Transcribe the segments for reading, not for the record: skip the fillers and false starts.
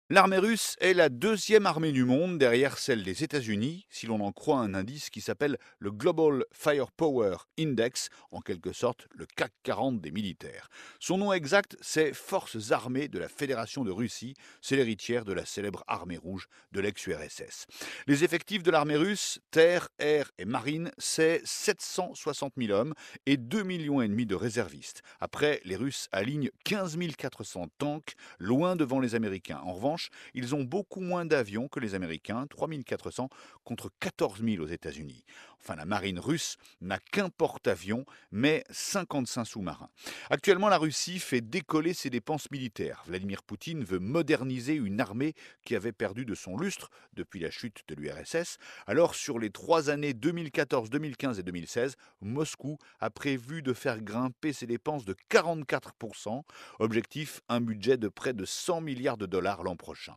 L'armée russe est la deuxième armée du monde derrière celle des États-Unis, si l'on en croit un indice qui s'appelle le Global Firepower Index, en quelque sorte le CAC 40 des militaires. Son nom exact, c'est Forces armées de la Fédération de Russie, c'est l'héritière de la célèbre armée rouge de l'ex-URSS. Les effectifs de l'armée russe, terre, air et marine, c'est 760 000 hommes et 2,5 millions de réservistes. Après, les Russes alignent 15 400 tanks, loin devant les Américains. En revanche, ils ont beaucoup moins d'avions que les Américains, 3 400 contre 14 000 aux États-Unis. Enfin, la marine russe n'a qu'un porte-avions, mais 55 sous-marins. Actuellement, la Russie fait décoller ses dépenses militaires. Vladimir Poutine veut moderniser une armée qui avait perdu de son lustre depuis la chute de l'URSS. Alors, sur les 3 années 2014, 2015 et 2016, Moscou a prévu de faire grimper ses dépenses de 44%. Objectif, un budget de près de 100 milliards de dollars l'an prochain.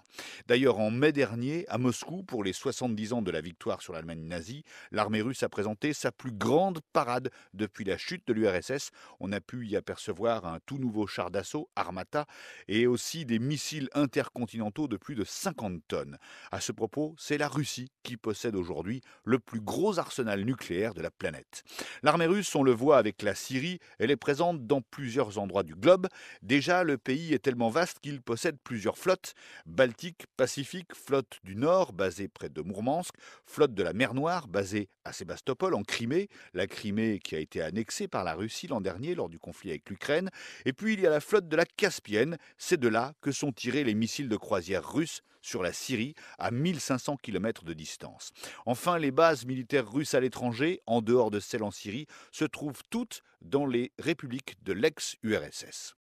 D'ailleurs, en mai dernier, à Moscou, pour les 70 ans de la victoire sur l'Allemagne nazie, l'armée russe a présenté sa plus grande parade depuis la chute de l'URSS. On a pu y apercevoir un tout nouveau char d'assaut, Armata, et aussi des missiles intercontinentaux de plus de 50 tonnes. À ce propos, c'est la Russie qui possède aujourd'hui le plus gros arsenal nucléaire de la planète. L'armée russe, on le voit avec la Syrie, elle est présente dans plusieurs endroits du globe. Déjà, le pays est tellement vaste qu'il possède plusieurs flottes, Baltique, Pacifique, flotte du Nord basée près de Mourmansk, flotte de la mer Noire basée à Sébastopol en Crimée, la Crimée qui a été annexée par la Russie l'an dernier lors du conflit avec l'Ukraine, et puis il y a la flotte de la Caspienne, c'est de là que sont tirés les missiles de croisière russes sur la Syrie à 1500 km de distance. Enfin, les bases militaires russes à l'étranger, en dehors de celles en Syrie, se trouvent toutes dans les républiques de l'ex-URSS.